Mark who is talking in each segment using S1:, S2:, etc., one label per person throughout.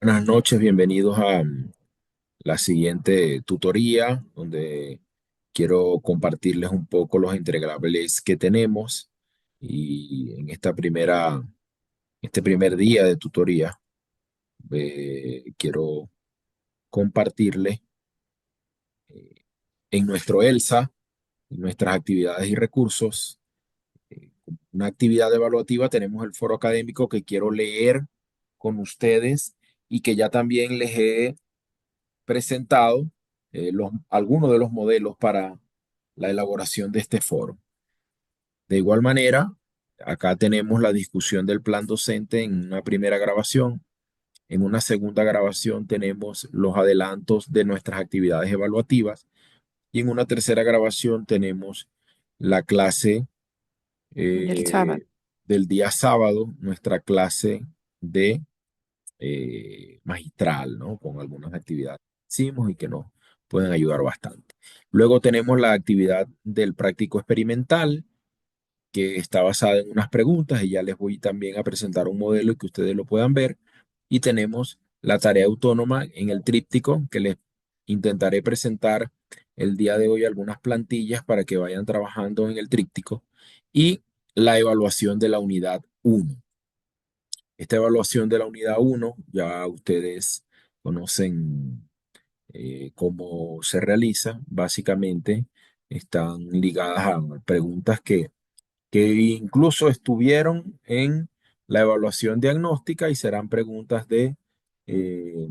S1: Buenas noches, bienvenidos a la siguiente tutoría, donde quiero compartirles un poco los entregables que tenemos. Y en este primer día de tutoría, quiero compartirles eh, en nuestro ELSA, en nuestras actividades y recursos, una actividad evaluativa. Tenemos el foro académico que quiero leer con ustedes y que ya también les he presentado algunos de los modelos para la elaboración de este foro. De igual manera, acá tenemos la discusión del plan docente en una primera grabación. En una segunda grabación tenemos los adelantos de nuestras actividades evaluativas y en una tercera grabación tenemos la clase
S2: Del sábado.
S1: eh, del día sábado, nuestra clase de magistral, ¿no? Con algunas actividades que hicimos y que nos pueden ayudar bastante. Luego tenemos la actividad del práctico experimental, que está basada en unas preguntas y ya les voy también a presentar un modelo y que ustedes lo puedan ver. Y tenemos la tarea autónoma en el tríptico, que les intentaré presentar el día de hoy algunas plantillas para que vayan trabajando en el tríptico y la evaluación de la unidad uno. Esta evaluación de la unidad uno ya ustedes conocen cómo se realiza. Básicamente están ligadas a preguntas que incluso estuvieron en la evaluación diagnóstica y serán preguntas de eh,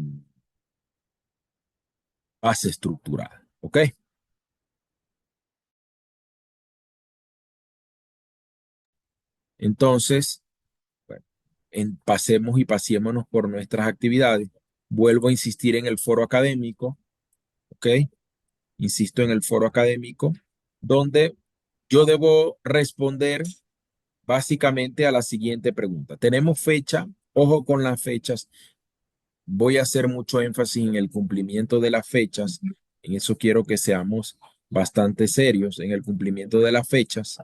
S1: base estructural. ¿Ok? Entonces, bueno, pasemos y pasémonos por nuestras actividades. Vuelvo a insistir en el foro académico. ¿Ok? Insisto en el foro académico, donde yo debo responder básicamente a la siguiente pregunta. Tenemos fecha, ojo con las fechas, voy a hacer mucho énfasis en el cumplimiento de las fechas, en eso quiero que seamos bastante serios en el cumplimiento de las fechas,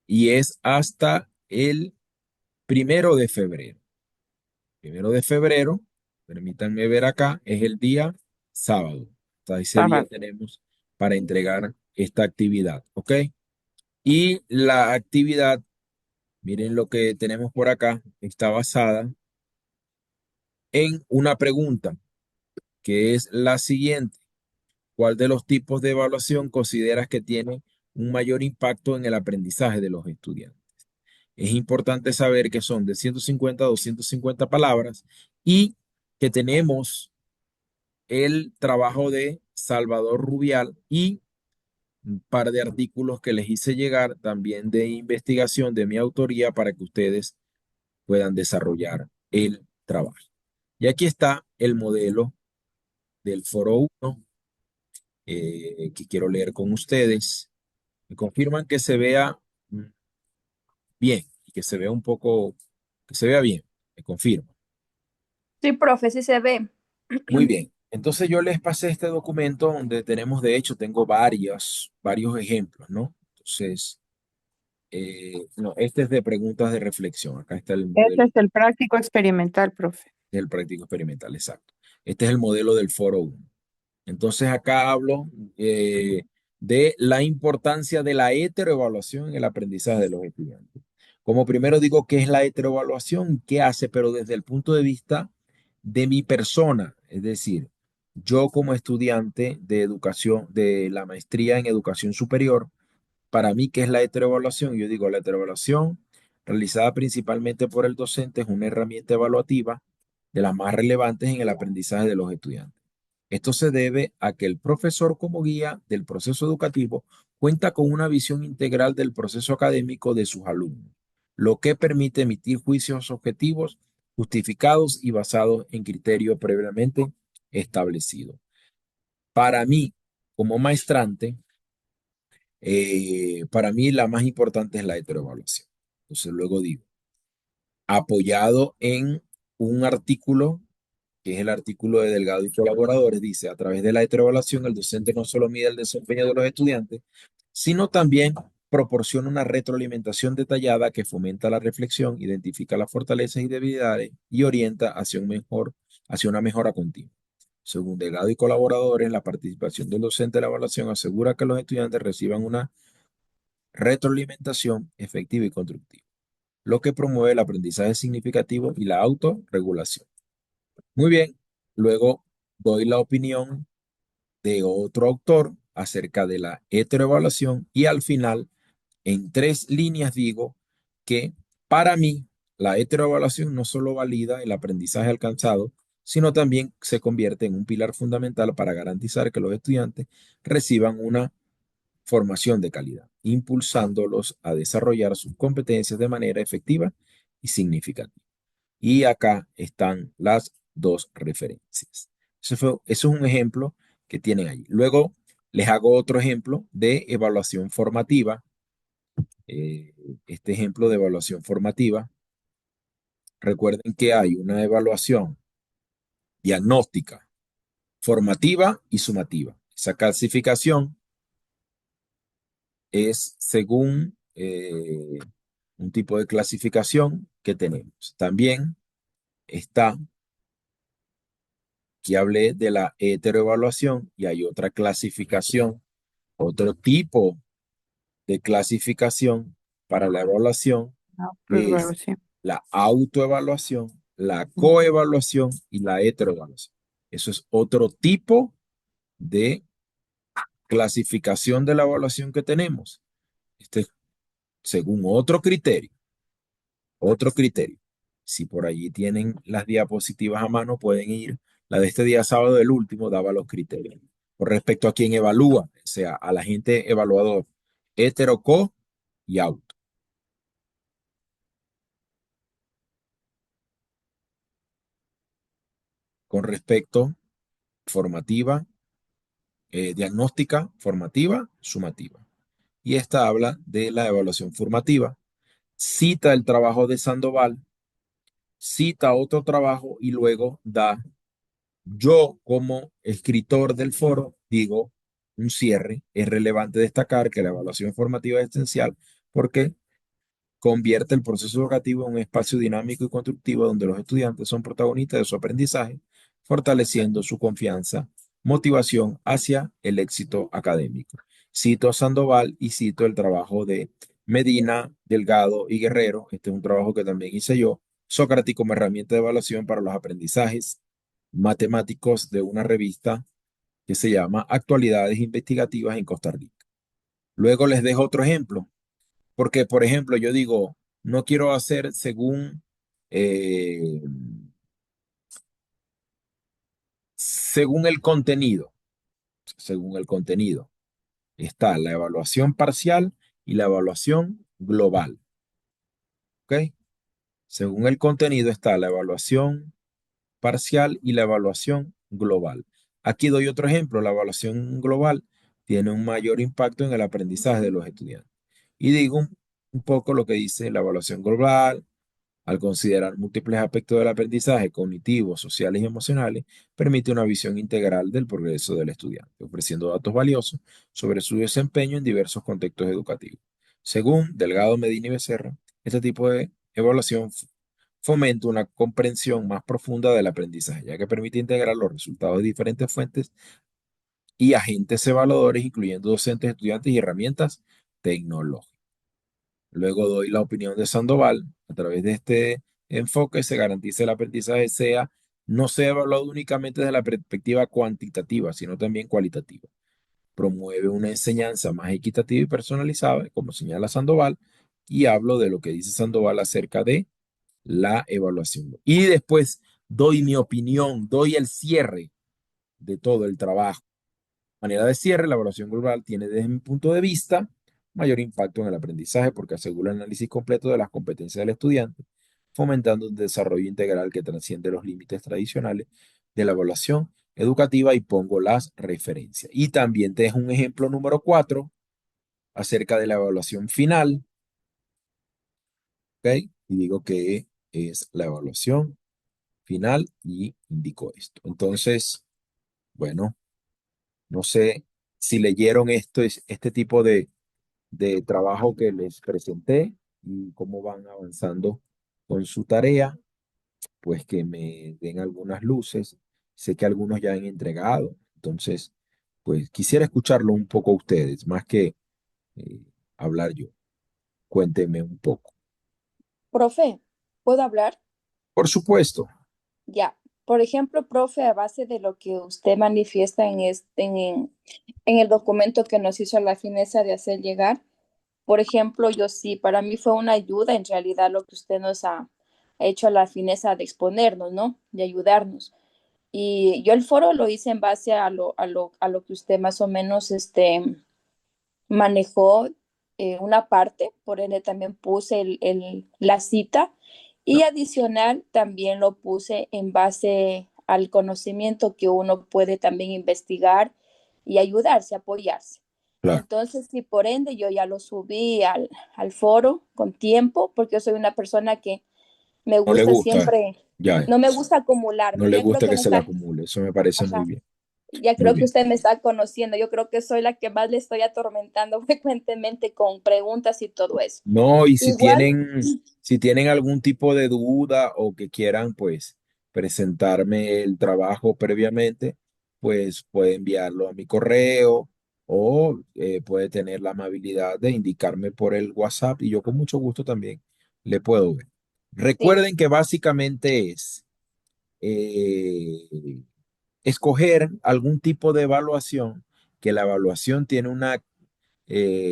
S1: y es hasta el 1 de febrero. 1 de febrero, permítanme ver acá, es el día sábado. Hasta ese día
S2: Sábado.
S1: tenemos para entregar esta actividad, ¿ok? Y la actividad, miren lo que tenemos por acá, está basada en una pregunta que es la siguiente. ¿Cuál de los tipos de evaluación consideras que tiene un mayor impacto en el aprendizaje de los estudiantes? Es importante saber que son de 150 a 250 palabras y que tenemos el trabajo de Salvador Rubial y un par de artículos que les hice llegar también de investigación de mi autoría para que ustedes puedan desarrollar el trabajo. Y aquí está el modelo del foro 1 que quiero leer con ustedes. Me confirman que se vea bien y que se vea un poco, que se vea bien. Me confirman.
S2: Sí, profe, sí se ve.
S1: Muy bien. Entonces yo les pasé este documento donde tenemos, de hecho, tengo varios ejemplos, ¿no? Entonces, no, este es de preguntas de reflexión. Acá está el
S2: Ese
S1: modelo
S2: es el práctico experimental, profe.
S1: del práctico experimental, exacto. Este es el modelo del foro 1. Entonces acá hablo de la importancia de la heteroevaluación en el aprendizaje de los estudiantes. Como primero digo, ¿qué es la heteroevaluación? ¿Qué hace? Pero desde el punto de vista de mi persona, es decir, yo como estudiante de educación, de la maestría en educación superior, para mí, ¿qué es la heteroevaluación? Yo digo, la heteroevaluación, realizada principalmente por el docente, es una herramienta evaluativa de las más relevantes en el aprendizaje de los estudiantes. Esto se debe a que el profesor como guía del proceso educativo cuenta con una visión integral del proceso académico de sus alumnos, lo que permite emitir juicios objetivos, justificados y basados en criterios previamente establecidos. Para mí, como maestrante, para mí la más importante es la heteroevaluación. Entonces luego digo, apoyado en un artículo que es el artículo de Delgado y colaboradores, dice, a través de la heteroevaluación, el docente no solo mide el desempeño de los estudiantes, sino también proporciona una retroalimentación detallada que fomenta la reflexión, identifica las fortalezas y debilidades y orienta hacia un mejor hacia una mejora continua. Según delegado y colaboradores, la participación del docente en la evaluación asegura que los estudiantes reciban una retroalimentación efectiva y constructiva, lo que promueve el aprendizaje significativo y la autorregulación. Muy bien, luego doy la opinión de otro autor acerca de la heteroevaluación y al final, en 3 líneas, digo que para mí la heteroevaluación no solo valida el aprendizaje alcanzado, sino también se convierte en un pilar fundamental para garantizar que los estudiantes reciban una formación de calidad, impulsándolos a desarrollar sus competencias de manera efectiva y significativa. Y acá están las 2 referencias. Eso es un ejemplo que tienen allí. Luego les hago otro ejemplo de evaluación formativa. Eh, este ejemplo de evaluación formativa, recuerden que hay una evaluación diagnóstica, formativa y sumativa. Esa clasificación es según un tipo de clasificación que tenemos. También está, que hablé de la heteroevaluación y hay otra clasificación, otro tipo de clasificación para la evaluación, que es
S2: Autoevaluación.
S1: la autoevaluación, la
S2: Mm.
S1: coevaluación y la heteroevaluación. Eso es otro tipo de clasificación de la evaluación que tenemos. Este es según otro criterio. Otro criterio. Si por allí tienen las diapositivas a mano, pueden ir. La de este día sábado, el último, daba los criterios. Con respecto a quién evalúa, o sea, a la gente evaluador, hetero, co y auto. Con respecto formativa, diagnóstica, formativa, sumativa. Y esta habla de la evaluación formativa. Cita el trabajo de Sandoval, cita otro trabajo y luego da. Yo, como escritor del foro, digo un cierre. Es relevante destacar que la evaluación formativa es esencial porque convierte el proceso educativo en un espacio dinámico y constructivo donde los estudiantes son protagonistas de su aprendizaje, fortaleciendo su confianza, motivación hacia el éxito académico. Cito a Sandoval y cito el trabajo de Medina, Delgado y Guerrero. Este es un trabajo que también hice yo. Sócrates como herramienta de evaluación para los aprendizajes matemáticos, de una revista que se llama Actualidades Investigativas en Costa Rica. Luego les dejo otro ejemplo, porque por ejemplo yo digo, no quiero hacer eh, según el contenido, según el contenido. Está la evaluación parcial y la evaluación global, ¿ok? Según el contenido está la evaluación parcial y la evaluación global. Aquí doy otro ejemplo. La evaluación global tiene un mayor impacto en el aprendizaje de los estudiantes. Y digo un poco lo que dice la evaluación global. Al considerar múltiples aspectos del aprendizaje, cognitivos, sociales y emocionales, permite una visión integral del progreso del estudiante, ofreciendo datos valiosos sobre su desempeño en diversos contextos educativos. Según Delgado, Medina y Becerra, este tipo de evaluación fomenta una comprensión más profunda del aprendizaje, ya que permite integrar los resultados de diferentes fuentes y agentes evaluadores, incluyendo docentes, estudiantes y herramientas tecnológicas. Luego doy la opinión de Sandoval. A través de este enfoque se garantiza el aprendizaje no sea evaluado únicamente desde la perspectiva cuantitativa, sino también cualitativa. Promueve una enseñanza más equitativa y personalizada, como señala Sandoval, y hablo de lo que dice Sandoval acerca de la evaluación. Y después doy mi opinión, doy el cierre de todo el trabajo. Manera de cierre, la evaluación global tiene desde mi punto de vista mayor impacto en el aprendizaje porque asegura el análisis completo de las competencias del estudiante, fomentando un desarrollo integral que trasciende los límites tradicionales de la evaluación educativa, y pongo las referencias. Y también te dejo un ejemplo número 4 acerca de la evaluación final, ¿ok? Y digo que es la evaluación final y indico esto. Entonces, bueno, no sé si leyeron este tipo de trabajo que les presenté y cómo van avanzando con su tarea. pues que me den algunas luces. Sé que algunos ya han entregado, entonces, pues quisiera escucharlo un poco a ustedes, más que eh, hablar yo. Cuéntenme un poco.
S2: Profe, ¿puedo hablar?
S1: Por supuesto,
S2: Ya. Por ejemplo, profe, a base de lo que usted manifiesta en el documento que nos hizo la fineza de hacer llegar, por ejemplo, yo sí, para mí fue una ayuda en realidad lo que usted nos ha hecho la fineza de exponernos, ¿no? De ayudarnos. Y yo el foro lo hice en base a lo que usted más o menos manejó una parte, por ende también puse la cita y adicional también lo puse en base al conocimiento que uno puede también investigar y ayudarse, apoyarse.
S1: claro,
S2: Entonces, sí, por ende, yo ya lo subí al foro con tiempo, porque yo soy una persona que me
S1: no le
S2: gusta
S1: gusta,
S2: siempre,
S1: ya,
S2: no me gusta acumularme.
S1: no le
S2: Ya creo
S1: gusta
S2: que
S1: que
S2: me
S1: se le
S2: está,
S1: acumule, eso me parece muy
S2: ajá,
S1: bien,
S2: ya
S1: muy
S2: creo que
S1: bien.
S2: usted me está conociendo. Yo creo que soy la que más le estoy atormentando frecuentemente con preguntas y todo eso.
S1: No, y
S2: Igual,
S1: si tienen algún tipo de duda o que quieran, pues, presentarme el trabajo previamente, pues puede enviarlo a mi correo o puede tener la amabilidad de indicarme por el WhatsApp y yo con mucho gusto también le puedo ver.
S2: sí.
S1: Recuerden que básicamente es eh, escoger algún tipo de evaluación, que la evaluación tiene una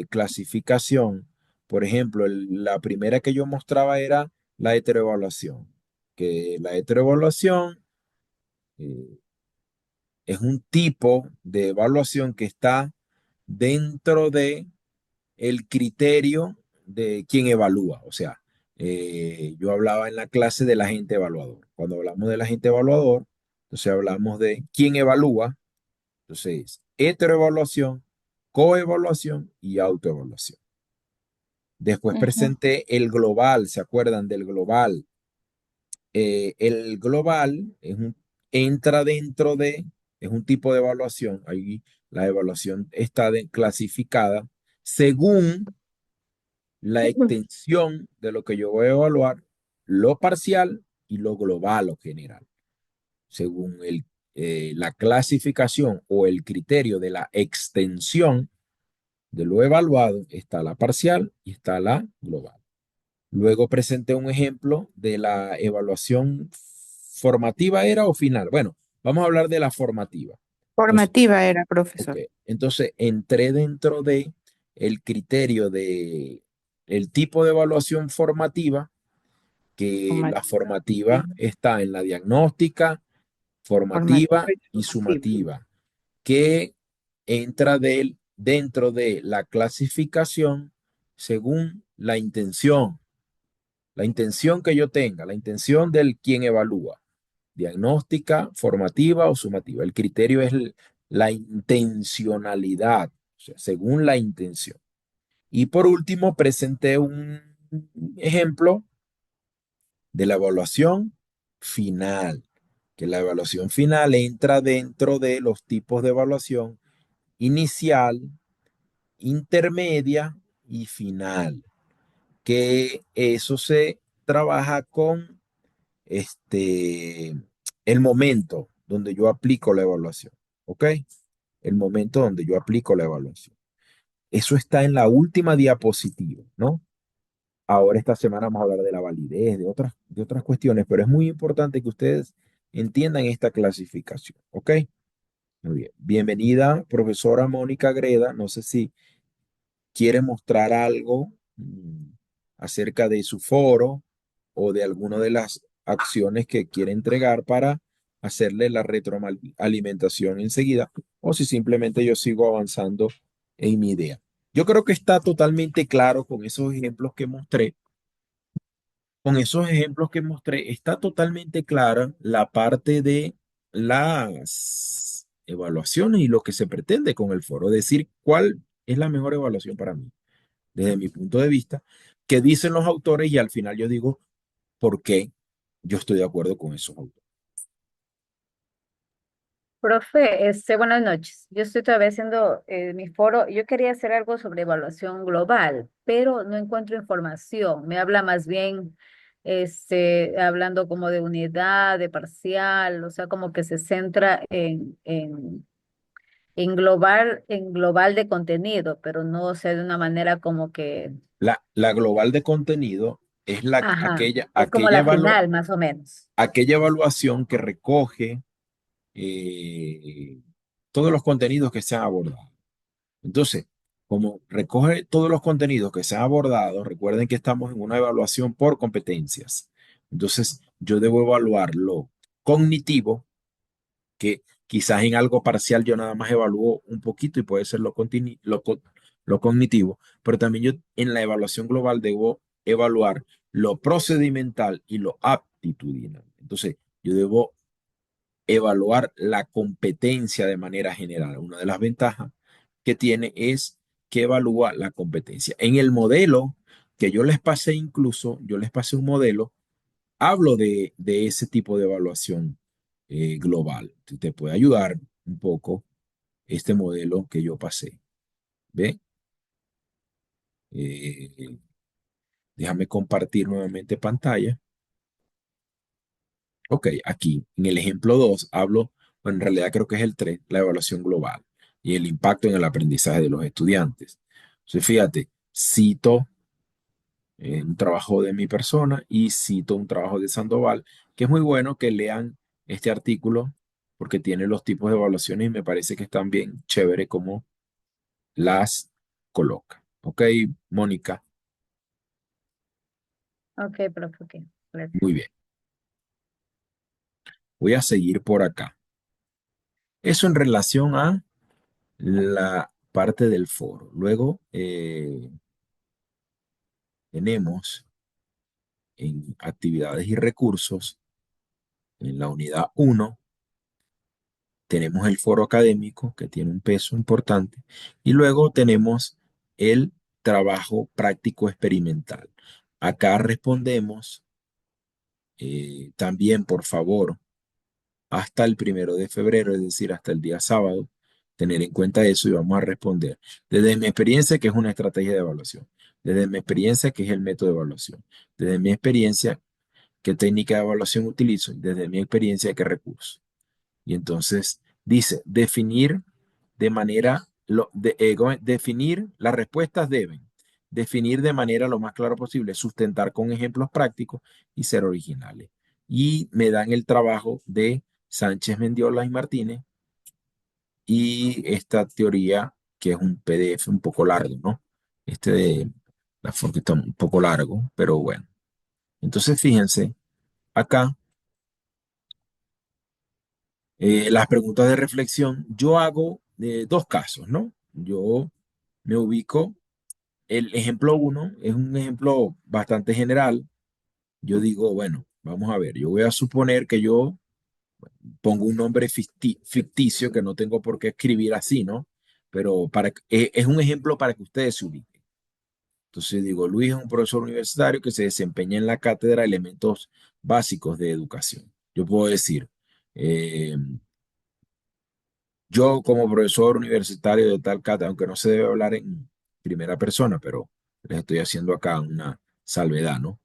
S1: clasificación. Por ejemplo, la primera que yo mostraba era la heteroevaluación, que la heteroevaluación eh, es un tipo de evaluación que está dentro de el criterio de quien evalúa. O sea, yo hablaba en la clase del agente evaluador. Cuando hablamos del agente evaluador, entonces hablamos de quién evalúa. Entonces, heteroevaluación, coevaluación y autoevaluación. Después
S2: Ujú,
S1: presenté el global, ¿se acuerdan del global? El global entra dentro de, es un tipo de evaluación. Ahí la evaluación está clasificada según la extensión de lo que yo voy a evaluar, lo parcial y lo global o general. Según la clasificación o el criterio de la extensión de lo evaluado, está la parcial y está la global. Luego presenté un ejemplo de la evaluación formativa, ¿era o final? Bueno, vamos a hablar de la formativa. Entonces,
S2: formativa era,
S1: ok,
S2: profesor.
S1: entonces entré dentro de el criterio de el tipo de evaluación formativa, que la
S2: Formativa,
S1: formativa
S2: sí.
S1: está en la diagnóstica, formativa
S2: Formativa y
S1: y
S2: formativa.
S1: sumativa, que entra dentro de la clasificación según la intención que yo tenga, la intención del quien evalúa, diagnóstica, formativa o sumativa. El criterio es la intencionalidad, o sea, según la intención. Y por último, presenté un ejemplo de la evaluación final, que la evaluación final entra dentro de los tipos de evaluación inicial, intermedia y final, que eso se trabaja con el momento donde yo aplico la evaluación, ¿ok? El momento donde yo aplico la evaluación. Eso está en la última diapositiva, ¿no? Ahora esta semana vamos a hablar de la validez, de otras cuestiones, pero es muy importante que ustedes entiendan esta clasificación, ¿ok? Muy bien. Bienvenida, profesora Mónica Greda. No sé si quiere mostrar algo acerca de su foro o de alguna de las acciones que quiere entregar para hacerle la retroalimentación enseguida, o si simplemente yo sigo avanzando en mi idea. Yo creo que está totalmente claro con esos ejemplos que mostré. Con esos ejemplos que mostré, está totalmente clara la parte de las evaluaciones y lo que se pretende con el foro, decir cuál es la mejor evaluación para mí desde mi punto de vista, que dicen los autores y al final yo digo por qué yo estoy de acuerdo con esos autores.
S3: Profe, buenas noches. Yo estoy todavía haciendo mi foro. Yo quería hacer algo sobre evaluación global, pero no encuentro información. Me habla más bien hablando como de unidad, de parcial, o sea, como que se centra en global de contenido, pero no, o sea, de una manera como que,
S1: La global de contenido es
S3: ajá, es como la final, más o menos.
S1: aquella evaluación que recoge eh, todos los contenidos que se han abordado. Entonces, como recoge todos los contenidos que se han abordado, recuerden que estamos en una evaluación por competencias. Entonces, yo debo evaluar lo cognitivo, que quizás en algo parcial yo nada más evalúo un poquito y puede ser lo cognitivo, pero también yo en la evaluación global debo evaluar lo procedimental y lo aptitudinal. Entonces, yo debo evaluar la competencia de manera general. Una de las ventajas que tiene es que evalúa la competencia. En el modelo que yo les pasé, incluso yo les pasé un modelo, hablo de ese tipo de evaluación global. Te puede ayudar un poco este modelo que yo pasé. ¿Ve? Eh, déjame compartir nuevamente pantalla. Ok, aquí en el ejemplo 2 hablo, bueno, en realidad creo que es el 3, la evaluación global y el impacto en el aprendizaje de los estudiantes. Entonces, fíjate, cito un trabajo de mi persona y cito un trabajo de Sandoval, que es muy bueno que lean este artículo porque tiene los tipos de evaluaciones y me parece que están bien chévere como las coloca. Ok, Mónica,
S3: Ok, profe, ok, gracias.
S1: muy bien. Voy a seguir por acá. Eso en relación a la parte del foro. Luego tenemos en actividades y recursos, en la unidad uno tenemos el foro académico que tiene un peso importante y luego tenemos el trabajo práctico experimental. Acá respondemos también, por favor, hasta el 1 de febrero, es decir, hasta el día sábado, tener en cuenta eso y vamos a responder desde mi experiencia, que es una estrategia de evaluación, desde mi experiencia, que es el método de evaluación, desde mi experiencia, qué técnica de evaluación utilizo, y desde mi experiencia, qué recursos. Y entonces dice, definir de manera, definir, las respuestas deben definir de manera lo más clara posible, sustentar con ejemplos prácticos y ser originales. Y me dan el trabajo de Sánchez Mendiola y Martínez y esta teoría, que es un PDF un poco largo, ¿no? Este de la forma que está un poco largo, pero bueno. Entonces, fíjense, acá las preguntas de reflexión, yo hago dos casos, ¿no? Yo me ubico, el ejemplo uno es un ejemplo bastante general. Yo digo, bueno, vamos a ver, yo voy a suponer que yo pongo un nombre ficticio que no tengo por qué escribir así, ¿no? Pero es un ejemplo para que ustedes se ubiquen. Entonces digo, Luis es un profesor universitario que se desempeña en la cátedra de elementos básicos de educación. Yo puedo decir, eh, yo como profesor universitario de tal cátedra, aunque no se debe hablar en primera persona, pero les estoy haciendo acá una salvedad, ¿no?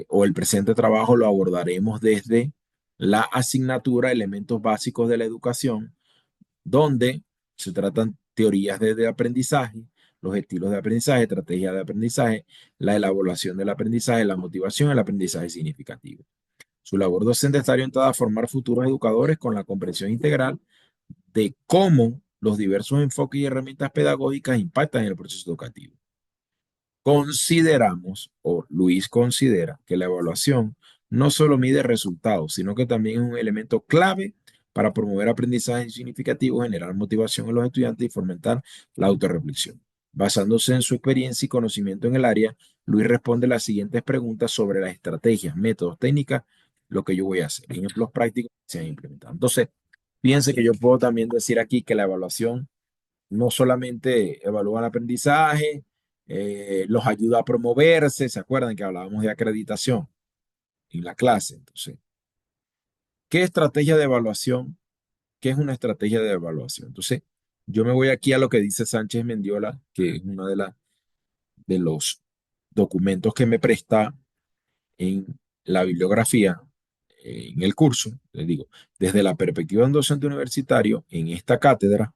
S1: O el presente trabajo lo abordaremos desde la asignatura Elementos Básicos de la Educación, donde se tratan teorías de aprendizaje, los estilos de aprendizaje, estrategias de aprendizaje, la elaboración del aprendizaje, la motivación, el aprendizaje significativo. Su labor docente está orientada a formar futuros educadores con la comprensión integral de cómo los diversos enfoques y herramientas pedagógicas impactan en el proceso educativo. Consideramos, o Luis considera, que la evaluación no solo mide resultados, sino que también es un elemento clave para promover aprendizajes significativos, generar motivación en los estudiantes y fomentar la autorreflexión. Basándose en su experiencia y conocimiento en el área, Luis responde las siguientes preguntas sobre las estrategias, métodos, técnicas, lo que yo voy a hacer, ejemplos prácticos que se han implementado. Entonces, fíjense que yo puedo también decir aquí que la evaluación no solamente evalúa el aprendizaje, los ayuda a promoverse, ¿se acuerdan que hablábamos de acreditación en la clase? Entonces, ¿qué estrategia de evaluación? ¿Qué es una estrategia de evaluación? Entonces, yo me voy aquí a lo que dice Sánchez Mendiola, que es uno de los documentos que me presta en la bibliografía, en el curso, les digo, desde la perspectiva de un docente universitario, en esta cátedra,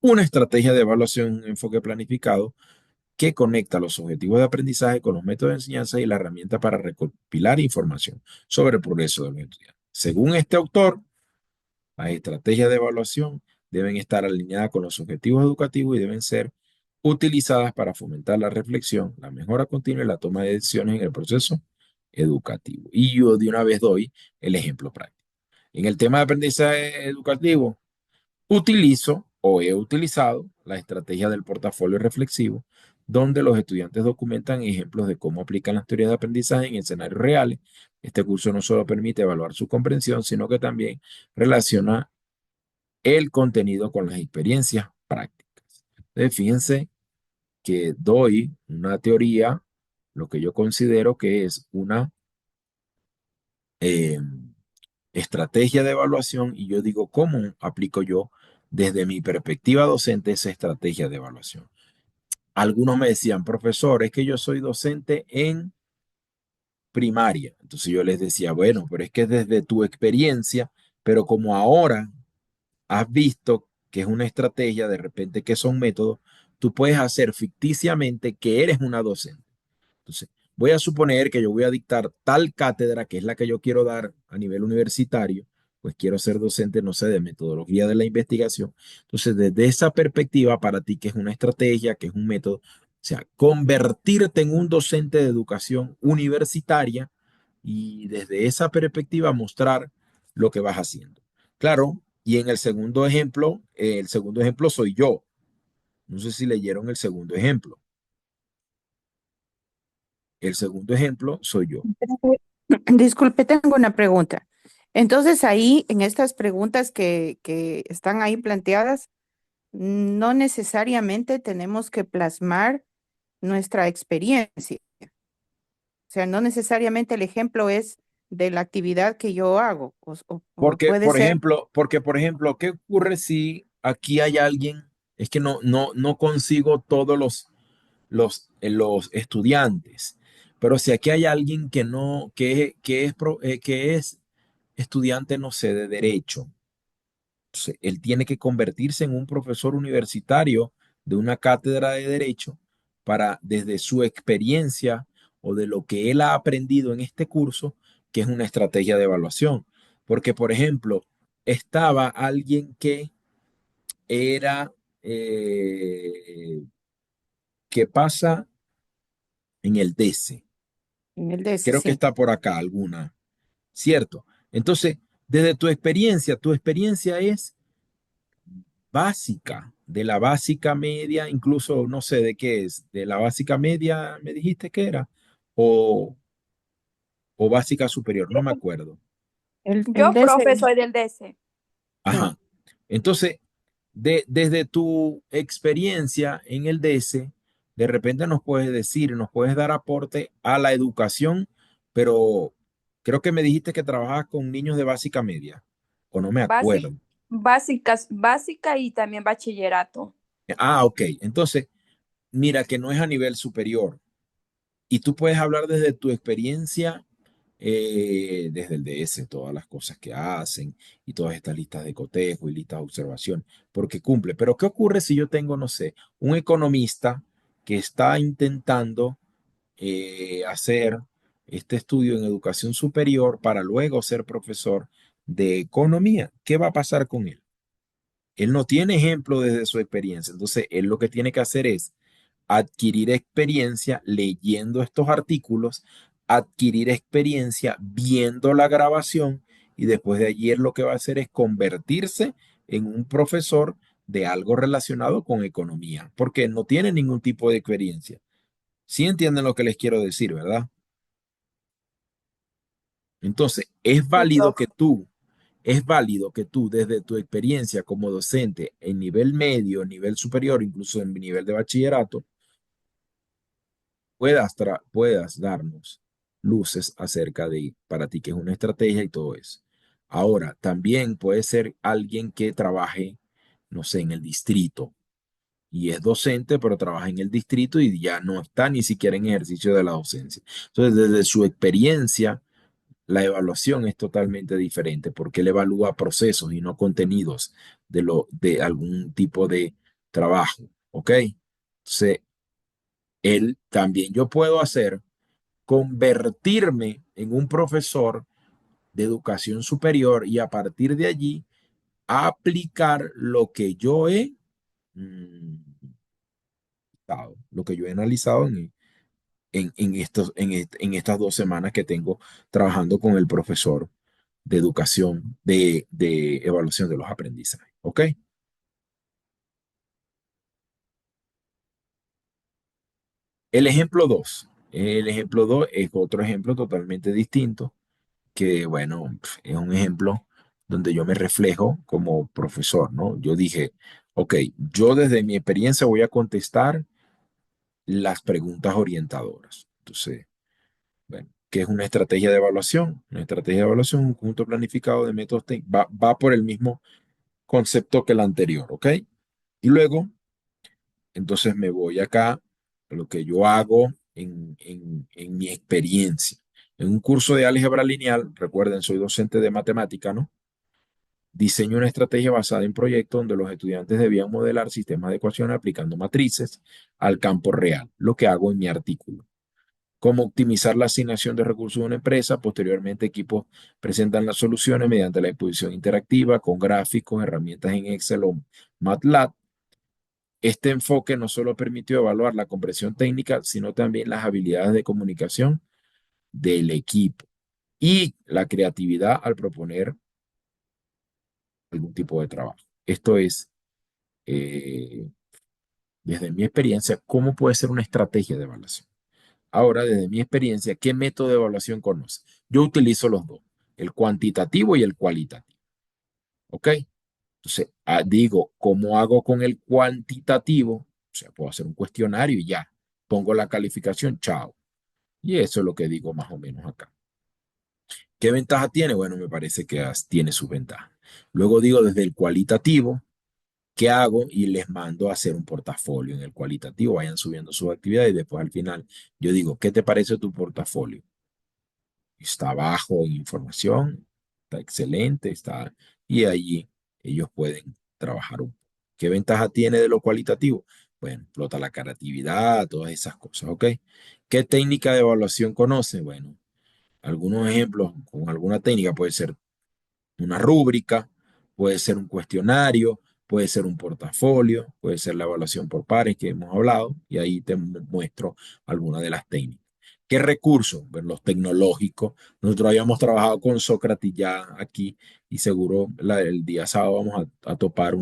S1: una estrategia de evaluación, un enfoque planificado que conecta los objetivos de aprendizaje con los métodos de enseñanza y la herramienta para recopilar información sobre el progreso de los estudiantes. Según este autor, las estrategias de evaluación deben estar alineadas con los objetivos educativos y deben ser utilizadas para fomentar la reflexión, la mejora continua y la toma de decisiones en el proceso educativo. Y yo de una vez doy el ejemplo práctico. En el tema de aprendizaje educativo, utilizo o he utilizado la estrategia del portafolio reflexivo, donde los estudiantes documentan ejemplos de cómo aplican las teorías de aprendizaje en escenarios reales. Este curso no solo permite evaluar su comprensión, sino que también relaciona el contenido con las experiencias prácticas. Entonces, fíjense que doy una teoría, lo que yo considero que es una eh, estrategia de evaluación, y yo digo cómo aplico yo desde mi perspectiva docente esa estrategia de evaluación. Algunos me decían, profesor, es que yo soy docente en primaria. Entonces yo les decía, bueno, pero es que desde tu experiencia, pero como ahora has visto que es una estrategia, de repente que son métodos, tú puedes hacer ficticiamente que eres una docente. Entonces, voy a suponer que yo voy a dictar tal cátedra, que es la que yo quiero dar a nivel universitario, pues quiero ser docente, no sé, de metodología de la investigación. Entonces, desde esa perspectiva, para ti, que es una estrategia, que es un método, o sea, convertirte en un docente de educación universitaria y desde esa perspectiva mostrar lo que vas haciendo. Claro, y en el segundo ejemplo soy yo. No sé si leyeron el segundo ejemplo. El segundo ejemplo soy yo.
S4: Disculpe, tengo una pregunta. Entonces, ahí, en estas preguntas que están ahí planteadas, no necesariamente tenemos que plasmar nuestra experiencia. O sea, no necesariamente el ejemplo es de la actividad que yo hago. O puede ser
S1: Por ejemplo, ¿qué ocurre si aquí hay alguien? Es que no consigo todos los estudiantes, pero si aquí hay alguien que no, que es estudiante, no sé, de derecho, entonces, él tiene que convertirse en un profesor universitario de una cátedra de derecho para, desde su experiencia o de lo que él ha aprendido en este curso, que es una estrategia de evaluación. Porque, por ejemplo, estaba alguien que era, que pasa en el DC.
S4: en el de ese,
S1: Creo que
S4: sí.
S1: está por acá alguna, ¿cierto? Entonces, desde tu experiencia es básica, de la básica media, incluso no sé de qué es, de la básica media, me dijiste que era, o, o básica superior, no me acuerdo.
S4: El
S2: Yo,
S4: de ese,
S2: profe, soy del DS.
S4: sí.
S1: Ajá. Entonces, desde tu experiencia en el DS, de repente nos puedes decir, nos puedes dar aporte a la educación, pero creo que me dijiste que trabajabas con niños de básica media, o no me
S2: Básica,
S1: acuerdo.
S2: básica y también bachillerato.
S1: Ah, ok. Entonces, mira que no es a nivel superior. Y tú puedes hablar desde tu experiencia, desde el DS, todas las cosas que hacen y todas estas listas de cotejo y listas de observación, porque cumple. Pero ¿qué ocurre si yo tengo, no sé, un economista que está intentando hacer este estudio en educación superior para luego ser profesor de economía? ¿Qué va a pasar con él? Él no tiene ejemplo desde su experiencia. Entonces, él lo que tiene que hacer es adquirir experiencia leyendo estos artículos, adquirir experiencia viendo la grabación y después de allí él lo que va a hacer es convertirse en un profesor de algo relacionado con economía, porque no tiene ningún tipo de experiencia. ¿Sí entienden lo que les quiero decir, verdad? Entonces,
S2: Sí, profe.
S1: es válido que tú desde tu experiencia como docente en nivel medio, nivel superior, incluso en nivel de bachillerato, puedas darnos luces acerca de para ti que es una estrategia y todo eso. Ahora, también puede ser alguien que trabaje, no sé, en el distrito y es docente, pero trabaja en el distrito y ya no está ni siquiera en ejercicio de la docencia. Entonces, desde su experiencia, la evaluación es totalmente diferente porque él evalúa procesos y no contenidos de algún tipo de trabajo, ¿ok? Entonces, él también yo puedo hacer convertirme en un profesor de educación superior y a partir de allí aplicar lo que yo he mm, lo que yo he analizado en estas 2 semanas que tengo trabajando con el profesor de educación, de evaluación de los aprendizajes. ¿Ok? El ejemplo 2. El ejemplo 2 es otro ejemplo totalmente distinto, que bueno, es un ejemplo donde yo me reflejo como profesor, ¿no? Yo dije, ok, yo desde mi experiencia voy a contestar las preguntas orientadoras. Entonces, bueno, ¿qué es una estrategia de evaluación? Una estrategia de evaluación es un conjunto planificado de métodos técnicos. Va por el mismo concepto que el anterior, ¿ok? Y luego, entonces me voy acá a lo que yo hago en mi experiencia. En un curso de álgebra lineal, recuerden, soy docente de matemática, ¿no? Diseño una estrategia basada en proyectos donde los estudiantes debían modelar sistemas de ecuaciones aplicando matrices al campo real, lo que hago en mi artículo. Cómo optimizar la asignación de recursos de una empresa. Posteriormente, equipos presentan las soluciones mediante la exposición interactiva con gráficos, herramientas en Excel o MATLAB. Este enfoque no solo permitió evaluar la comprensión técnica, sino también las habilidades de comunicación del equipo y la creatividad al proponer algún tipo de trabajo. Esto es, eh, desde mi experiencia, cómo puede ser una estrategia de evaluación. Ahora, desde mi experiencia, ¿qué método de evaluación conoce? Yo utilizo los dos, el cuantitativo y el cualitativo. ¿Ok? Entonces, digo, ¿cómo hago con el cuantitativo? O sea, puedo hacer un cuestionario y ya. Pongo la calificación, chao. Y eso es lo que digo más o menos acá. ¿Qué ventaja tiene? Bueno, me parece que tiene sus ventajas. Luego digo desde el cualitativo, ¿qué hago? Y les mando a hacer un portafolio en el cualitativo, vayan subiendo sus actividades y después al final yo digo, ¿qué te parece tu portafolio? Está bajo en información, está excelente, está, y allí ellos pueden trabajar un poco. ¿Qué ventaja tiene de lo cualitativo? Bueno, explota la creatividad, todas esas cosas, ¿ok? ¿Qué técnica de evaluación conoce? Bueno, algunos ejemplos con alguna técnica puede ser una rúbrica, puede ser un cuestionario, puede ser un portafolio, puede ser la evaluación por pares que hemos hablado, y ahí te muestro algunas de las técnicas. ¿Qué recursos? Bueno, los tecnológicos. Nosotros habíamos trabajado con Sócrates ya aquí y seguro el día sábado vamos a topar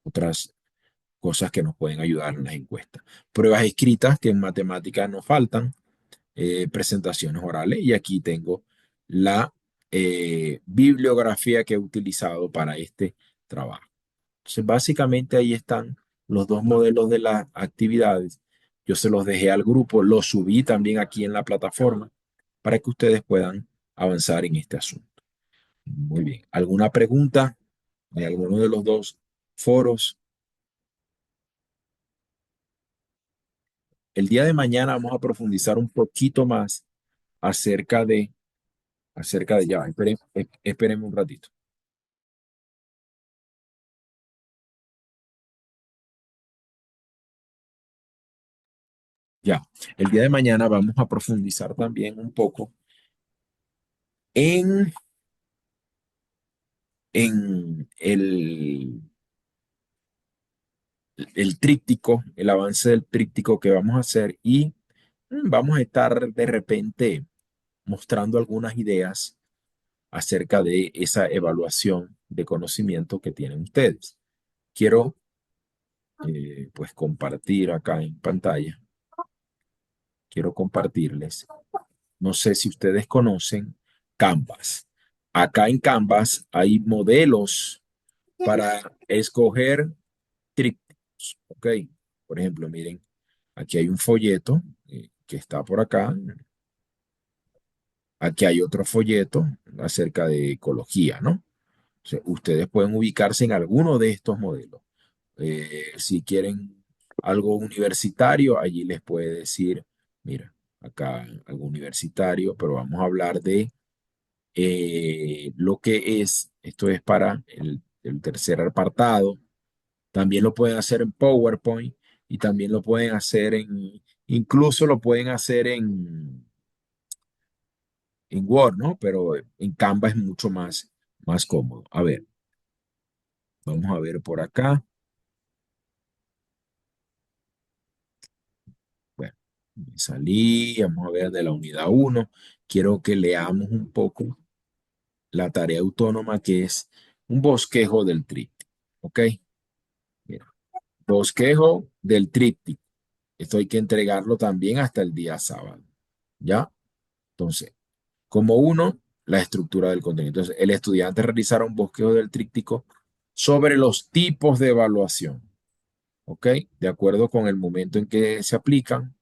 S1: otras cosas que nos pueden ayudar en las encuestas. Pruebas escritas que en matemáticas nos faltan, presentaciones orales y aquí tengo la bibliografía que he utilizado para este trabajo. Entonces, básicamente ahí están los dos modelos de las actividades. Yo se los dejé al grupo, los subí también aquí en la plataforma para que ustedes puedan avanzar en este asunto. Muy bien. ¿Alguna pregunta de alguno de los dos foros? El día de mañana vamos a profundizar un poquito más acerca ya, esperen un ratito. Ya, el día de mañana vamos a profundizar también un poco en, en el tríptico, el avance del tríptico que vamos a hacer y vamos a estar de repente mostrando algunas ideas acerca de esa evaluación de conocimiento que tienen ustedes. Quiero pues compartir acá en pantalla, quiero compartirles. No sé si ustedes conocen Canvas. Acá en Canvas hay modelos para escoger trípticos. Ok, por ejemplo, miren, aquí hay un folleto que está por acá. Aquí hay otro folleto acerca de ecología, ¿no? O sea, ustedes pueden ubicarse en alguno de estos modelos. Si quieren algo universitario, allí les puede decir, mira, acá algo universitario, pero vamos a hablar de lo que es, esto es para el tercer apartado. También lo pueden hacer en PowerPoint y también lo pueden hacer incluso lo pueden hacer en Word, ¿no? Pero en Canva es mucho más cómodo. A ver, vamos a ver por acá. Bueno, me salí, vamos a ver de la unidad uno. Quiero que leamos un poco la tarea autónoma que es un bosquejo del tríptico. ¿Ok? Mira, bosquejo del tríptico. Esto hay que entregarlo también hasta el día sábado. ¿Ya? Entonces, como uno, la estructura del contenido. Entonces, el estudiante realizará un bosquejo del tríptico sobre los tipos de evaluación. ¿Ok? De acuerdo con el momento en que se aplican,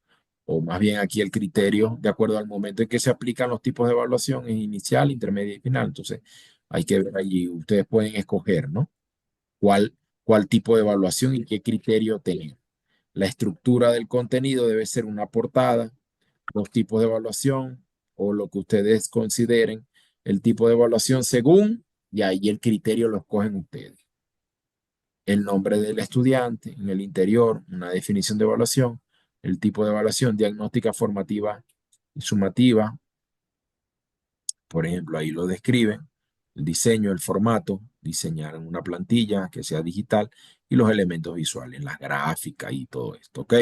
S1: o más bien aquí el criterio, de acuerdo al momento en que se aplican los tipos de evaluación, es inicial, intermedia y final. Entonces, hay que ver allí, ustedes pueden escoger, ¿no? ¿Cuál, cuál tipo de evaluación y qué criterio tener? La estructura del contenido debe ser una portada, los tipos de evaluación o lo que ustedes consideren el tipo de evaluación según, y ahí el criterio lo escogen ustedes. El nombre del estudiante en el interior, una definición de evaluación, el tipo de evaluación, diagnóstica formativa y sumativa, por ejemplo, ahí lo describen, el diseño, el formato, diseñar en una plantilla que sea digital y los elementos visuales, las gráficas y todo esto, ¿ok?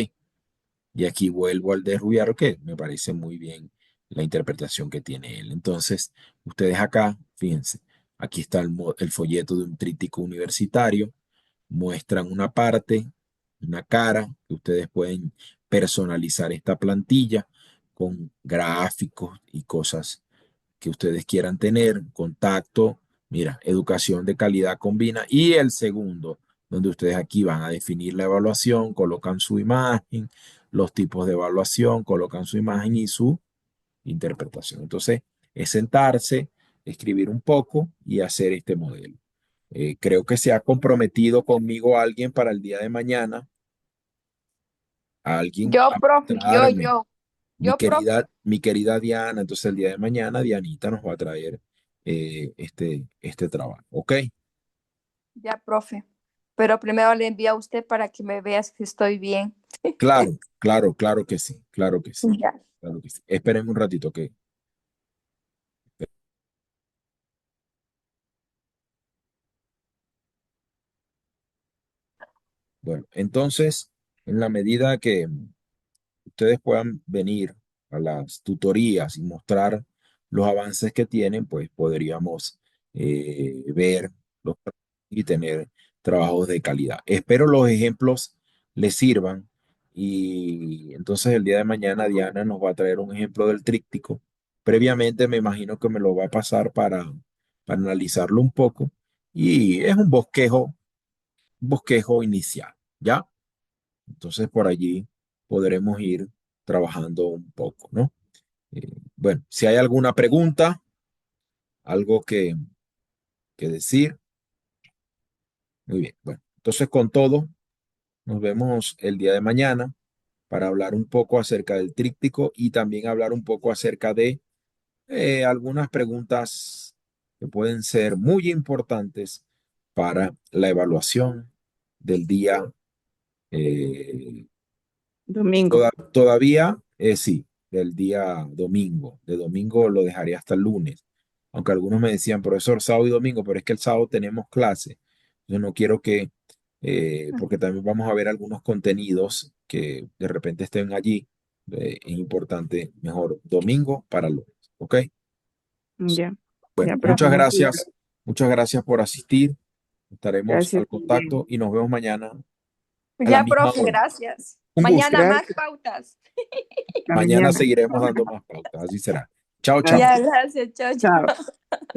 S1: Y aquí vuelvo al de Rubiaro, que me parece muy bien la interpretación que tiene él. Entonces, ustedes acá, fíjense, aquí está el folleto de un tríptico universitario, muestran una parte, una cara, que ustedes pueden personalizar esta plantilla con gráficos y cosas que ustedes quieran tener, contacto, mira, educación de calidad combina. Y el segundo, donde ustedes aquí van a definir la evaluación, colocan su imagen, los tipos de evaluación, colocan su imagen y su interpretación. Entonces, es sentarse, escribir un poco y hacer este modelo. Creo que se ha comprometido conmigo alguien para el día de mañana, alguien
S2: Yo,
S1: a
S2: profe,
S1: mostrarme.
S2: profe.
S1: Mi querida Diana, entonces el día de mañana Dianita nos va a traer este trabajo, ¿ok?
S2: Ya, profe. Pero primero le envío a usted para que me veas que estoy bien.
S1: Claro, claro, claro que sí, claro que sí,
S2: Ya.
S1: claro que sí. Esperen un ratito, ¿ok? Bueno, entonces, en la medida que ustedes puedan venir a las tutorías y mostrar los avances que tienen, pues podríamos ver los y tener trabajos de calidad. Espero los ejemplos les sirvan y entonces el día de mañana Diana nos va a traer un ejemplo del tríptico. Previamente me imagino que me lo va a pasar para analizarlo un poco y es un bosquejo inicial, ¿ya? Entonces por allí podremos ir trabajando un poco, ¿no? Bueno, si hay alguna pregunta, algo que decir, muy bien. Bueno, entonces con todo, nos vemos el día de mañana para hablar un poco acerca del tríptico y también hablar un poco acerca de algunas preguntas que pueden ser muy importantes para la evaluación del día eh,
S4: Domingo.
S1: todavía, sí, del día domingo. De domingo lo dejaría hasta el lunes. Aunque algunos me decían, profesor, sábado y domingo, pero es que el sábado tenemos clase. Yo no quiero que, porque también vamos a ver algunos contenidos que de repente estén allí. Es importante, mejor domingo para lunes. ¿Ok?
S4: Ya,
S1: Bueno,
S4: ya, profe, muchas gracias.
S1: muchas gracias por asistir. Estaremos
S4: Gracias
S1: al
S4: también.
S1: contacto y nos vemos mañana a la
S2: Ya,
S1: misma
S2: profe,
S1: hora.
S2: gracias.
S1: Un gusto.
S2: Mañana más
S4: Gracias.
S2: pautas.
S4: Hasta
S1: Mañana
S4: mañana.
S1: seguiremos dando más pautas, así será. Chao, chao.
S2: Ya,
S4: Gracias.
S2: gracias. Chao,
S4: Chao.
S2: chao.